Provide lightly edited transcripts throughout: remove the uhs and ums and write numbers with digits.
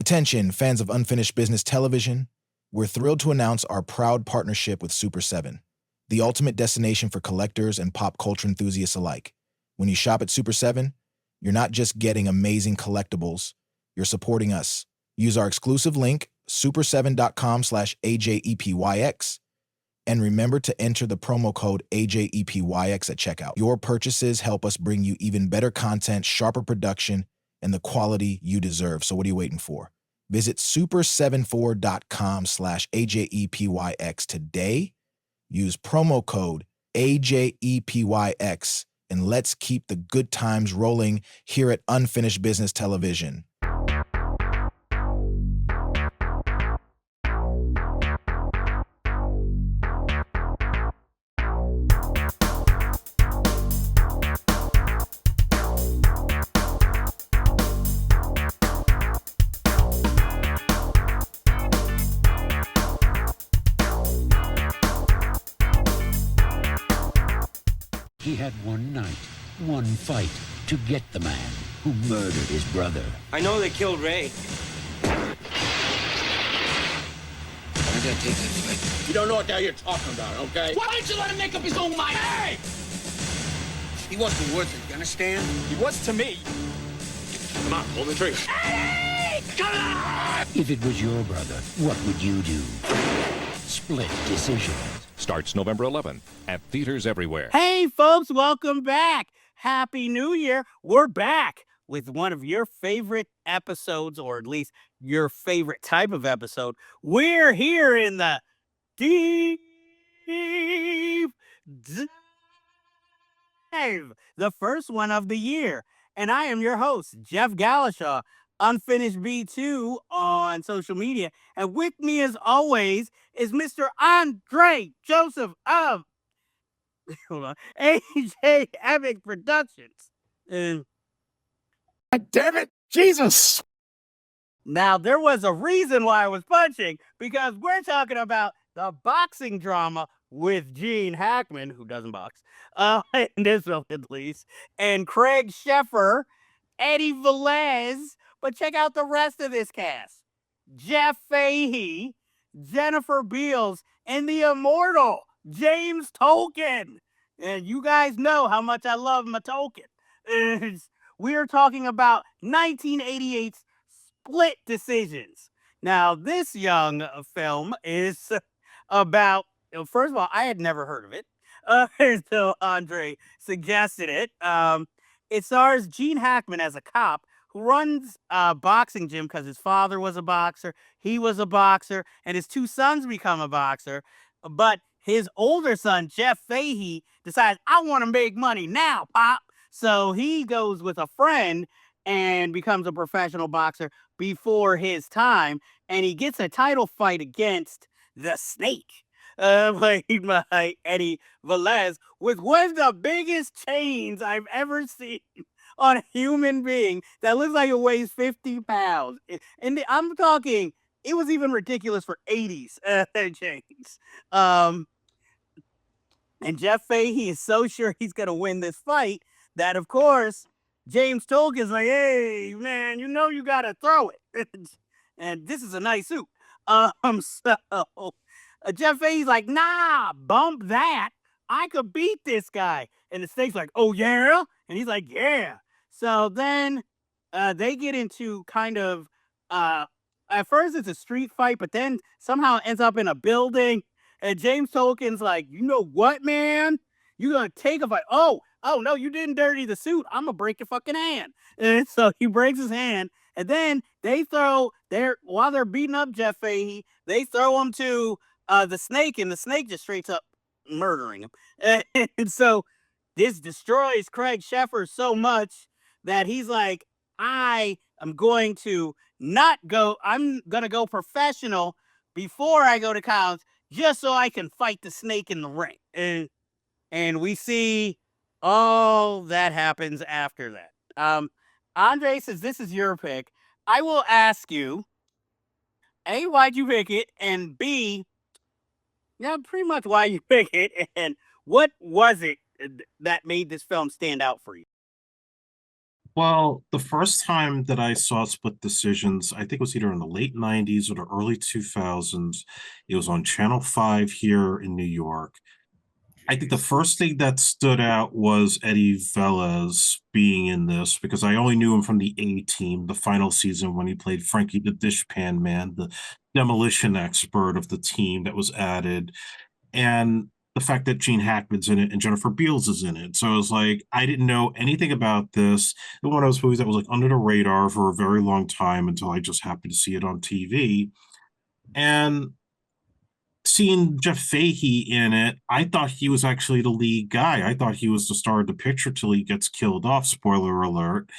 Attention, fans of Unfinished Business Television. We're thrilled to announce our proud partnership with Super 7, the ultimate destination for collectors and pop culture enthusiasts alike. When you shop at Super 7, you're not just getting amazing collectibles, you're supporting us. Use our exclusive link, super7.com/AJEPYX, and remember to enter the promo code AJEPYX at checkout. Your purchases help us bring you even better content, sharper production, and the quality you deserve. So what are you waiting for? Visit super74.com/AJEPYX today. Use promo code AJEPYX, and let's keep the good times rolling here at Unfinished Business Television. He had one night, one fight to get the man who murdered his brother. I know they killed Ray. I gotta take that fight. You don't know what the hell you're talking about, okay? Why don't you let him make up his own mind? Hey! He wasn't worth it, you understand? He was to me. Come on, pull the trigger. Hey! Come on! If it was your brother, what would you do? Split decision. Starts November 11th at theaters everywhere. Hey, folks, welcome back. Happy New Year. We're back with one of your favorite episodes, or at least your favorite type of episode. We're here in the deep dive, the first one of the year. And I am your host, Jeff Galashaw, Unfinished B2 on social media. And with me, as always, is Mr. Andre Joseph of hold on, AJ Epic Productions. And God damn it! Jesus! now, there was a reason why I was punching, because we're talking about the boxing drama with Gene Hackman, who doesn't box, in this film at least, and Craig Sheffer, Eddie Velez. But check out the rest of this cast. Jeff Fahey, Jennifer Beals, and the immortal James Tolkien. And you guys know how much I love my Tolkien. We are talking about 1988's Split Decisions. Now, this young film is about, first of all, I had never heard of it. So Andre suggested it. It stars Gene Hackman as a cop who runs a boxing gym because his father was a boxer, he was a boxer, and his two sons become a boxer. But his older son, Jeff Fahey, decides, I want to make money now, Pop. So he goes with a friend and becomes a professional boxer before his time. And he gets a title fight against the Snake, played by Eddie Velez, with one of the biggest chains I've ever seen on a human being that looks like it weighs 50 pounds. And I'm talking, it was even ridiculous for 80s chains. And Jeff Fahey is so sure he's going to win this fight that, of course, James Tolkien's like, hey, man, you know you got to throw it. And this is a nice suit. So Jeff Fahey's like, nah, bump that. I could beat this guy. And the Snake's like, oh, yeah? And he's like, yeah. So then they get into kind of, at first it's a street fight, but then somehow ends up in a building. And James Tolkien's like, you know what, man? You're going to take a fight. Oh, no, you didn't dirty the suit. I'm going to break your fucking hand. And so he breaks his hand. And then they while they're beating up Jeff Fahey, they throw him to the Snake, and the Snake just straight up murdering him. And so this destroys Craig Sheffer so much that he's like, I'm going to go professional before I go to college, just so I can fight the Snake in the ring. And we see all that happens after that. Andre says this is your pick. I will ask you, A, why'd you pick it? And B, pretty much why you pick it. And what was it that made this film stand out for you? Well, the first time that I saw Split Decisions, I think it was either in the late 90s or the early 2000s. It was on Channel 5 here in New York. I think the first thing that stood out was Eddie Velez being in this because I only knew him from the A Team, the final season when he played Frankie the Dishpan Man, the demolition expert of the team that was added. And the fact that Gene Hackman's in it and Jennifer Beals is in it. So I was like, I didn't know anything about this. It was one of those movies that was like under the radar for a very long time until I just happened to see it on TV. And seeing Jeff Fahey in it, I thought he was actually the lead guy. I thought he was the star of the picture till he gets killed off. Spoiler alert.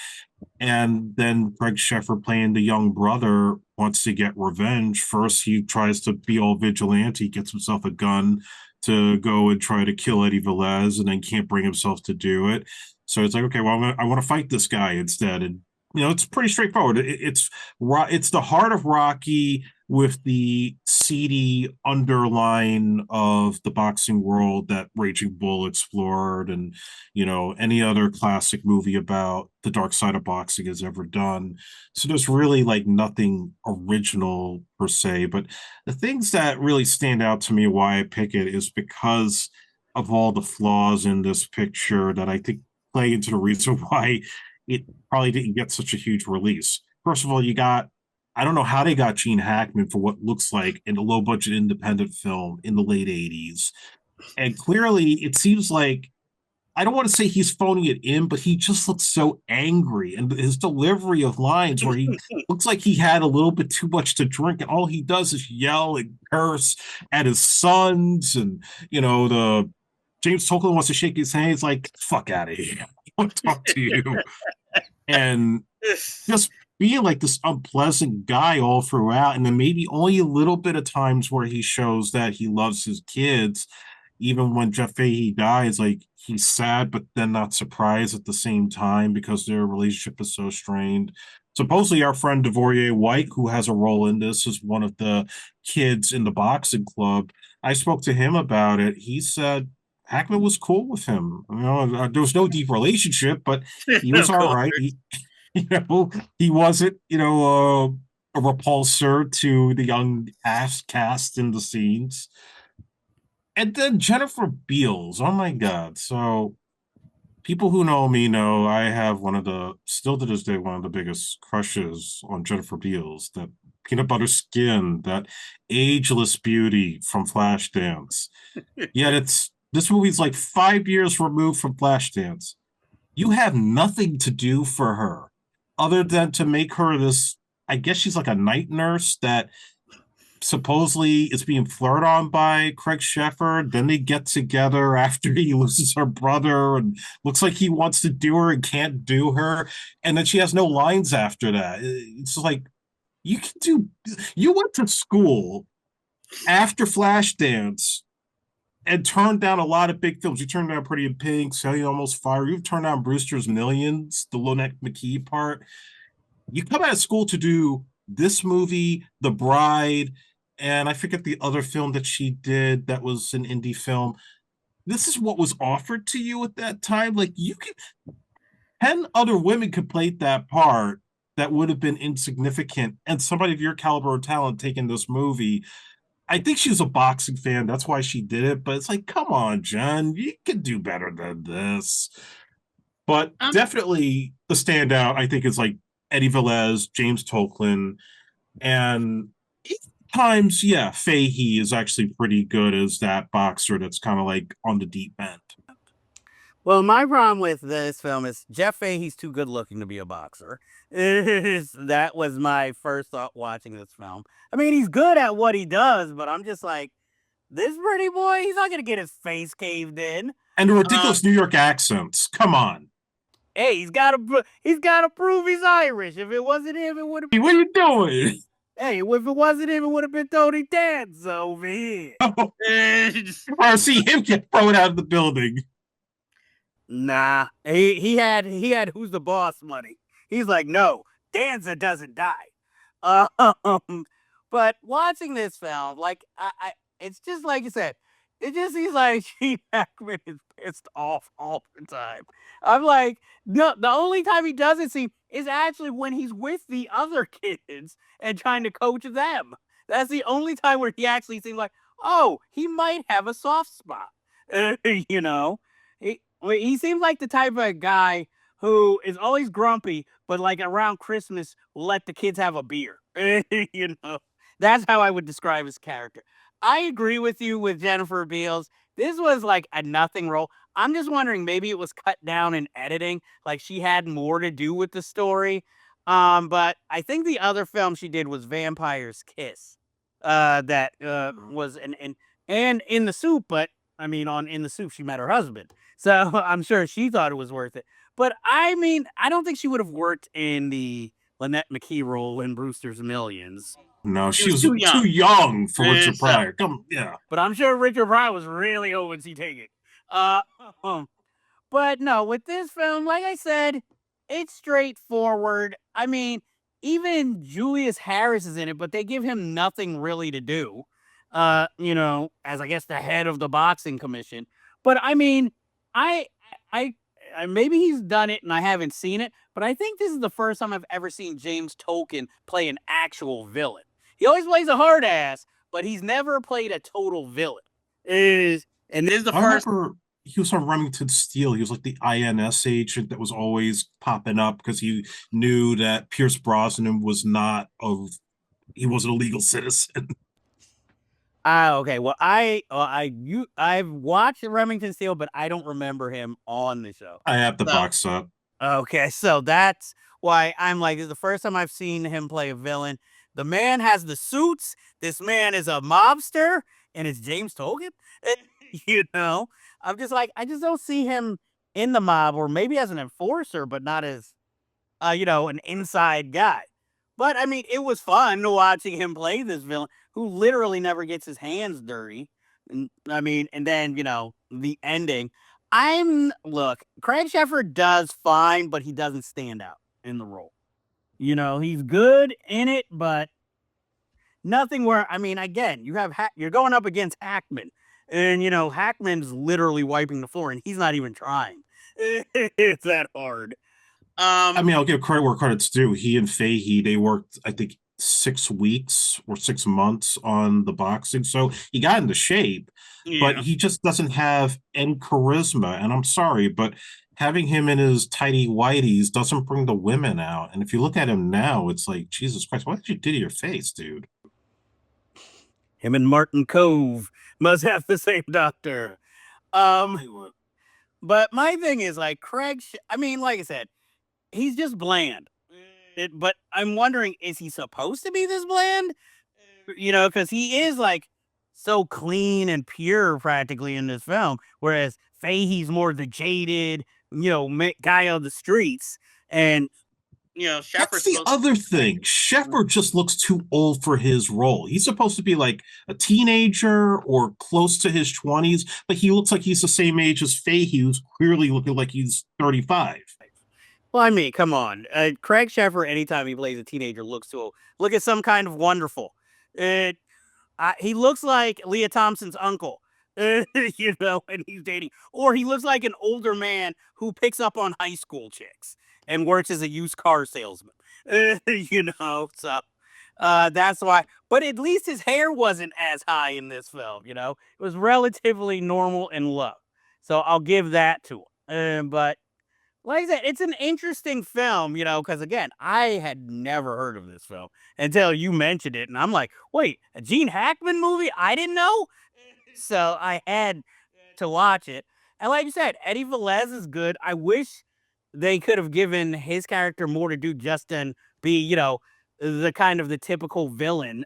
And then Greg Sheffer playing the young brother wants to get revenge. First, he tries to be all vigilante, gets himself a gun to go and try to kill Eddie Velez, and then can't bring himself to do it. So it's like, okay, well, I want to fight this guy instead. And it's pretty straightforward. It's the heart of Rocky with the seedy underline of the boxing world that Raging Bull explored, and any other classic movie about the dark side of boxing has ever done. So there's really like nothing original per se, but the things that really stand out to me why I pick it is because of all the flaws in this picture that I think play into the reason why it probably didn't get such a huge release. First of all, I don't know how they got Gene Hackman for what looks like in a low budget independent film in the late 80s. And clearly, it seems like, I don't want to say he's phoning it in, but he just looks so angry. And his delivery of lines where he looks like he had a little bit too much to drink, and all he does is yell and curse at his sons. And, the James Tolkien wants to shake his hand. He's like, fuck out of here. I want to talk to you. And just being like this unpleasant guy all throughout, and then maybe only a little bit of times where he shows that he loves his kids. Even when Jeff Fahey dies, like he's sad, but then not surprised at the same time because their relationship is so strained. Supposedly, our friend Devorier White, who has a role in this, is one of the kids in the boxing club. I spoke to him about it. He said Hackman was cool with him. There was no deep relationship, but he was all right. He wasn't, a repulsor to the young cast in the scenes. And then Jennifer Beals, oh my God. So people who know me know I have still to this day, one of the biggest crushes on Jennifer Beals, that peanut butter skin, that ageless beauty from Flashdance. Yet this movie's like 5 years removed from Flashdance. You have nothing to do for her other than to make her this, I guess she's like a night nurse that supposedly is being flirted on by Craig Sheffer. Then they get together after he loses her brother and looks like he wants to do her and can't do her. And then she has no lines after that. It's like, you went to school after Flashdance and turned down a lot of big films. You turned down Pretty in Pink, Sally Almost Fire. You've turned down Brewster's Millions, the Lynette McKee part. You come out of school to do this movie, The Bride, and I forget the other film that she did that was an indie film. This is what was offered to you at that time. Like, 10 other women could play that part that would have been insignificant, and somebody of your caliber of talent taking this movie. I think she was a boxing fan. That's why she did it. But it's like, come on, Jen, you can do better than this. But definitely the standout, I think, is like Eddie Velez, James Tolkien, and times, yeah, Fahey is actually pretty good as that boxer that's kind of like on the deep end. Well, my problem with this film is Jeff Fahey's too good looking to be a boxer. That was my first thought watching this film. I mean, he's good at what he does, but I'm just like, this pretty boy, he's not going to get his face caved in. And the ridiculous New York accents. Come on. Hey, he's got to prove he's Irish. If it wasn't him, it would have been. What are you doing? Hey, if it wasn't him, it would have been Tony Danza over here. I see him get thrown out of the building. Nah, he had who's the boss money. He's like, no, Danza doesn't die. But watching this film, like, it's just like you said, it just seems like Gene Hackman is pissed off all the time. I'm like, no, the only time he doesn't seem is actually when he's with the other kids and trying to coach them. That's the only time where he actually seems like, oh, he might have a soft spot. You know, he seems like the type of guy who is always grumpy, but like around Christmas, will let the kids have a beer. You know, that's how I would describe his character. I agree with you with Jennifer Beals. This was like a nothing role. I'm just wondering, maybe it was cut down in editing, like she had more to do with the story. But I think the other film she did was Vampire's Kiss. That was and in the soup, but I mean on In the Soup she met her husband. So I'm sure she thought it was worth it. But I mean, I don't think she would have worked in the Lynette McKee role in Brewster's Millions. No, She she was was too young. too young for Richard So, Pryor. Yeah. but I'm sure Richard Pryor was really hoping she take it. Uh, but no, with this film, like I said, it's straightforward. I mean, even Julius Harris is in it, but they give him nothing really to do. As I guess the head of the boxing commission. But I mean, I, I, maybe he's done it and I haven't seen it, but I think this is the first time I've ever seen James Tolkien play an actual villain. He always plays a hard ass, but he's never played a total villain. And this is the I first. remember he was on Remington Steele. He was like the INS agent that was always popping up because he knew that Pierce Brosnan was not of he wasn't a legal citizen. Ah, okay. Well, I've watched Remington Steele, but I don't remember him on the show. I have the So- box set. Okay, so that's why I'm like, this is the first time I've seen him play a villain. The man has the suits. This man is a mobster, and it's James Tolkien. I'm just like, I just don't see him in the mob, or maybe as an enforcer, but not as, an inside guy. But I mean, it was fun watching him play this villain who literally never gets his hands dirty. And I mean, and then, the ending. Craig Sheffer does fine, but he doesn't stand out in the role. He's good in it, but nothing where, I mean, again, you're going up against Hackman, and Hackman's literally wiping the floor, and he's not even trying. It's that hard. I mean, I'll give credit where credit's due. He and Fahey, they worked, I think, 6 weeks or 6 months on the boxing. So he got into shape, but he just doesn't have any charisma. And I'm sorry, but having him in his tighty-whities doesn't bring the women out. And if you look at him now, it's like, Jesus Christ, what did you do to your face, dude? Him and Martin Cove must have the same doctor. But my thing is like I mean, like I said, he's just bland. But I'm wondering, is he supposed to be this bland? Because he is like so clean and pure practically in this film, whereas Fahey's more the jaded, guy on the streets, and That's the other thing. Sheffer just looks too old for his role. He's supposed to be like a teenager or close to his 20s, but he looks like he's the same age as Fahey, who's clearly looking like he's 35. Well, I mean, come on. Craig Sheffer, anytime he plays a teenager, looks too old. Look at Some Kind of Wonderful. He looks like Leah Thompson's uncle, and he's dating. Or he looks like an older man who picks up on high school chicks and works as a used car salesman. So that's why. But at least his hair wasn't as high in this film, It was relatively normal and low. So I'll give that to him. But like I said, it's an interesting film, because again, I had never heard of this film until you mentioned it. And I'm like, wait, a Gene Hackman movie? I didn't know. So I had to watch it. And like you said, Eddie Velez is good. I wish they could have given his character more to do just than be, the kind of the typical villain,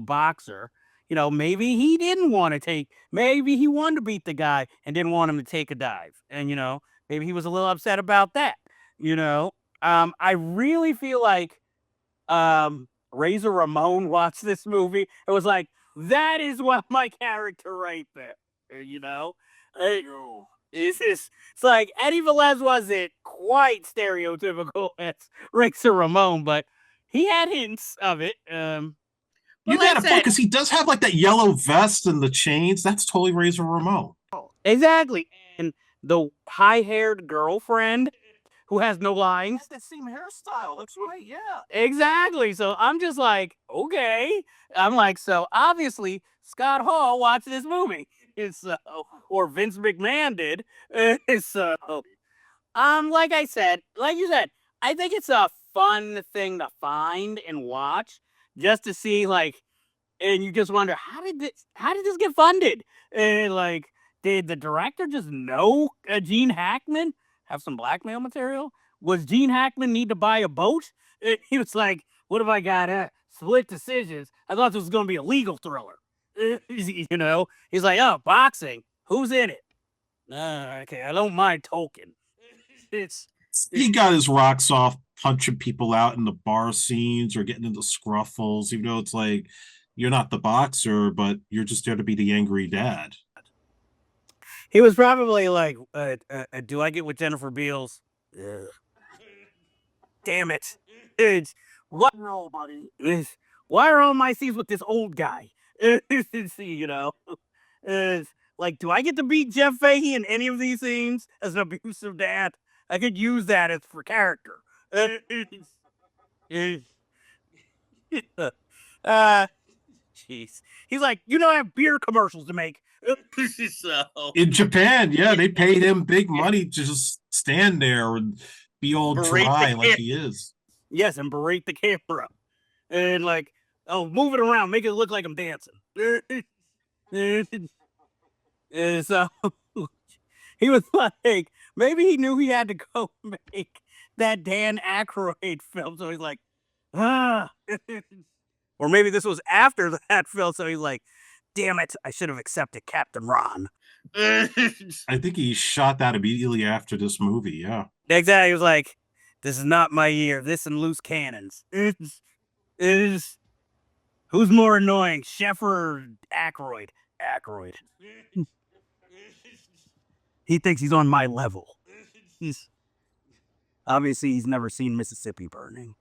boxer. Maybe he didn't want to maybe he wanted to beat the guy and didn't want him to take a dive. And, maybe he was a little upset about that. I really feel like Razor Ramon watched this movie. It was like, that is what my character right there. It's like Eddie Velez wasn't quite stereotypical as Razor Ramon, but he had hints of it. You like got I a point, said, because he does have like that yellow vest and the chains. That's totally Razor Ramon. exactly. And the high-haired girlfriend who has no lines. That's the same hairstyle. That's right. Yeah. Exactly. So I'm just like, okay. I'm like, so obviously Scott Hall watched this movie. So, or Vince McMahon did. So, like I said, like you said, I think it's a fun thing to find and watch just to see, like, and you just wonder how did this get funded? And like, did the director just know Gene Hackman have some blackmail material? Was Gene Hackman need to buy a boat? He was like, "What if I got split decisions? I thought this was going to be a legal thriller." You know, he's like, "Oh, boxing. Who's in it?" Okay, I don't mind Tolkien. He got his rocks off punching people out in the bar scenes or getting into scruffles, even though it's like you're not the boxer, but you're just there to be the angry dad. He was probably like, "Do I get with Jennifer Beals?" Damn it! It's what? No, buddy. Why are all my scenes with this old guy? You know, it's like, do I get to beat Jeff Fahey in any of these scenes as an abusive dad? I could use that as for character. Jeez. He's like, I have beer commercials to make. So In Japan, yeah, they paid him big money to just stand there and be all Berate dry the like kid. he is. Yes, and berate the camera. And like, oh, move it around, make it look like I'm dancing. And so he was like, maybe he knew he had to go make that Dan Aykroyd film. So he's like, ah. Or maybe this was after that film. So he's like, damn it, I should have accepted Captain Ron. I think he shot that immediately after this movie, yeah. Exactly. He was like, this is not my year. This and Loose Cannons. Who's more annoying, Sheffer or Aykroyd? Aykroyd. He thinks he's on my level. Obviously, he's never seen Mississippi Burning.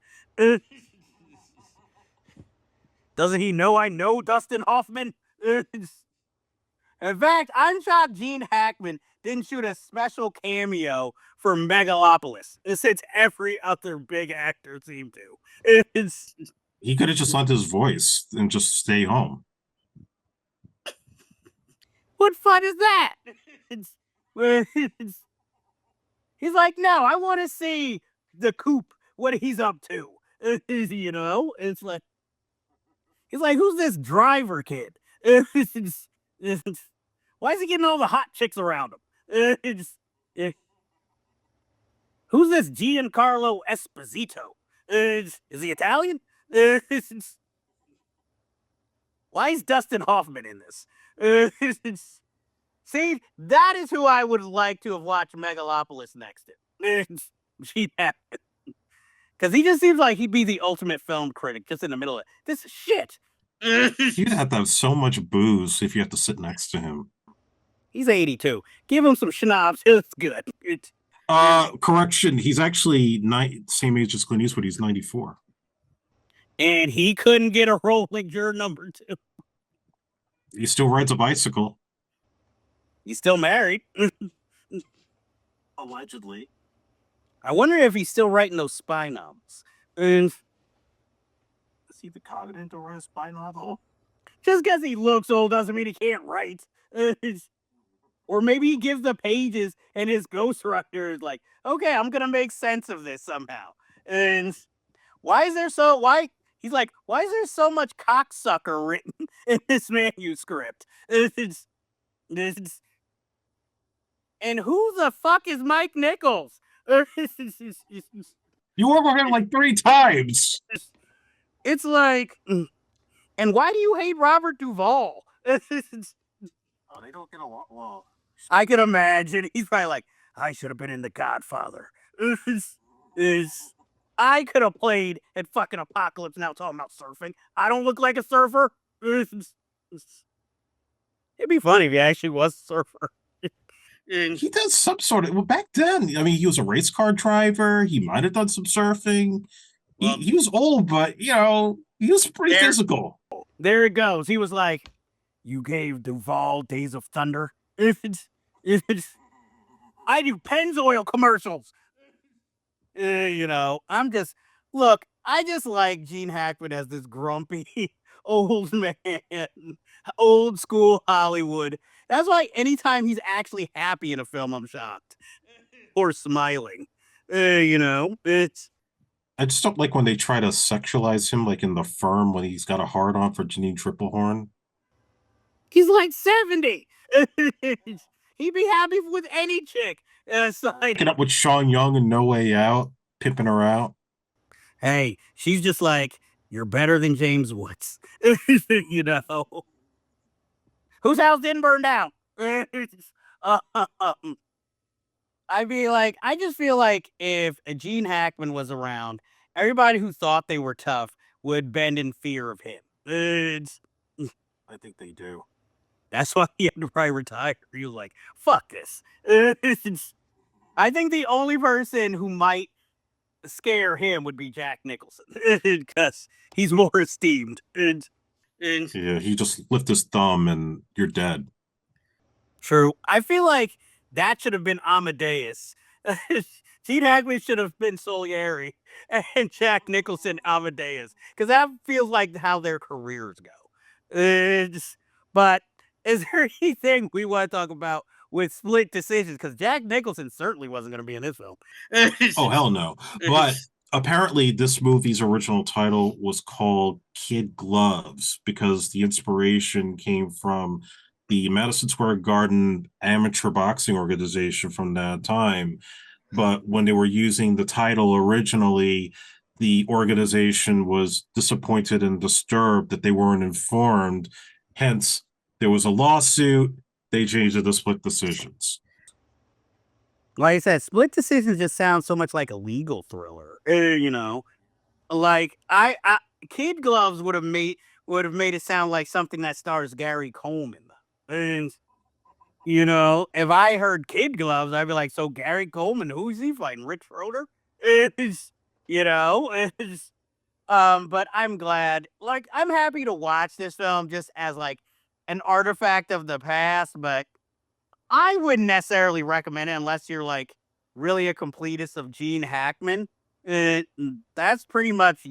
Doesn't he know I know Dustin Hoffman? In fact, I'm shocked Gene Hackman didn't shoot a special cameo for Megalopolis, since every other big actor seemed to. He could have just lent his voice and just stay home. What fun is that? He's like, no, I want to see the Coop, what he's up to. It's like, he's like, who's this driver kid? Why is he getting all the hot chicks around him? Who's this Giancarlo Esposito? Is he Italian? Why is Dustin Hoffman in this? See, that is who I would like to have watched Megalopolis next to. Gene Hackman. Because he just seems like he'd be the ultimate film critic, just in the middle of this shit. You'd have to have so much booze if you have to sit next to him. He's 82. Give him some schnapps. It's good. Correction, he's actually same age as Clint Eastwood. He's 94. And he couldn't get a rolling juror number 2. He still rides a bicycle. He's still married. Allegedly. I wonder if he's still writing those spy novels. Is he the cognate to write a spy novel? Just because he looks old doesn't mean he can't write. Or maybe he gives the pages and his ghostwriter is like, okay, I'm going to make sense of this somehow. And why is there so much cocksucker written in this manuscript? And who the fuck is Mike Nichols? You work with him like 3 times. It's like, and why do you hate Robert Duvall? Oh, they don't get along well. I can imagine. He's probably like, I should have been in The Godfather. I could have played at fucking Apocalypse Now talking about surfing. I don't look like a surfer. It'd be funny if he actually was a surfer. He does some sort of, well, back then, I mean, he was a race car driver. He might have done some surfing. He was old, but, he was pretty physical. There it goes. He was like, "You gave Duvall Days of Thunder. If it's, I do Pennzoil commercials." Look, I just like Gene Hackman as this grumpy old man, old school Hollywood. That's why anytime he's actually happy in a film, I'm shocked or smiling. It's I just don't like when they try to sexualize him, like in The Firm, when he's got a hard on for Janine Triplehorn. he's like 70. He'd be happy with any chick. Picking up with Sean Young and No Way Out, pimping her out. Hey, she's just like, "You're better than James Woods." Whose house didn't burn down? I just feel like if a Gene Hackman was around, everybody who thought they were tough would bend in fear of him. I think they do. That's why he had to probably retire. He was like, "Fuck this." I think the only person who might scare him would be Jack Nicholson because he's more esteemed. Yeah, he just lift his thumb and you're dead. True. I feel like that should have been Amadeus. Gene Hackman should have been Salieri and Jack Nicholson Amadeus because that feels like how their careers go. But is there anything we want to talk about with Split Decisions? Because Jack Nicholson certainly wasn't going to be in this film. Oh, hell no. But apparently this movie's original title was called Kid Gloves because the inspiration came from the Madison Square Garden amateur boxing organization from that time. But when they were using the title originally, the organization was disappointed and disturbed that they weren't informed. Hence, there was a lawsuit. They changed it to Split Decisions. Like I said, Split Decisions just sounds so much like a legal thriller. Like Kid Gloves would have made it sound like something that stars Gary Coleman. And if I heard Kid Gloves, I'd be like, "So Gary Coleman, who's he fighting? Rich Schroeder?" But I'm glad. Like, I'm happy to watch this film just as like an artifact of the past, but I wouldn't necessarily recommend it unless you're like really a completist of Gene Hackman. That's pretty much,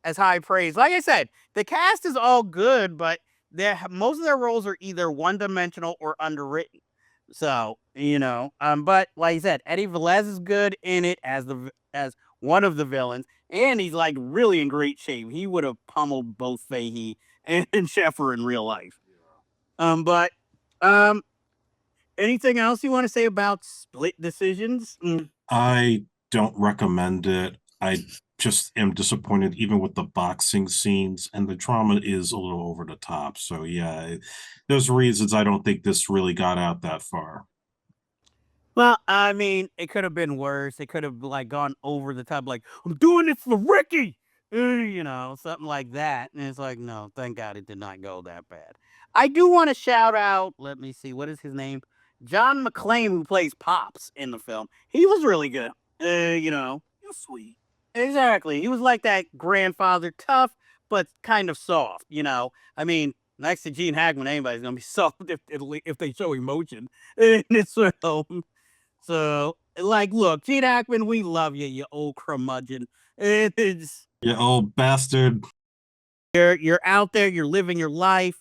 as high praise. Like I said, the cast is all good, but most of their roles are either one-dimensional or underwritten. So, but like I said, Eddie Velez is good in it as one of the villains, and he's like really in great shape. He would have pummeled both Fahey and Sheffer in real life. Anything else you want to say about Split Decisions? I don't recommend it. I just am disappointed even with the boxing scenes, and the drama is a little over the top. So yeah, there's reasons I don't think this really got out that far. Well, I mean, it could have been worse. It could have like gone over the top, like, "I'm doing it for Ricky," something like that. And it's like, no, thank God it did not go that bad. I do want to shout out, let me see, what is his name? John McClane, who plays Pops in the film. He was really good. You're sweet. Exactly. He was like that grandfather, tough, but kind of soft, I mean, next to Gene Hackman, anybody's going to be soft if they show emotion in this film. So, like, look, Gene Hackman, we love you, you old curmudgeon. You old bastard. You're out there, you're living your life,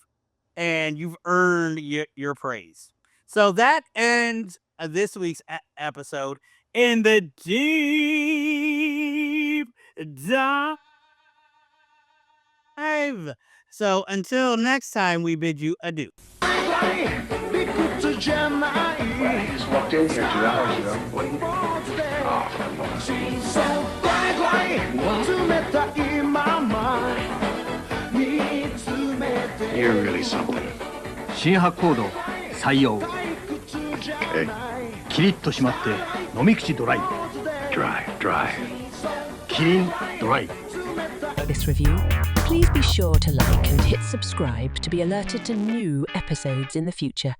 and you've earned your praise. So that ends this week's episode in the deep dive. So until next time, we bid you adieu. I just walked in here 2 hours ago. What? You're really something. 新発行動採用 Okay. キリッと締まって飲み口ドライ Dry. キリンドライ This review, please be sure to like and hit subscribe to be alerted to new episodes in the future.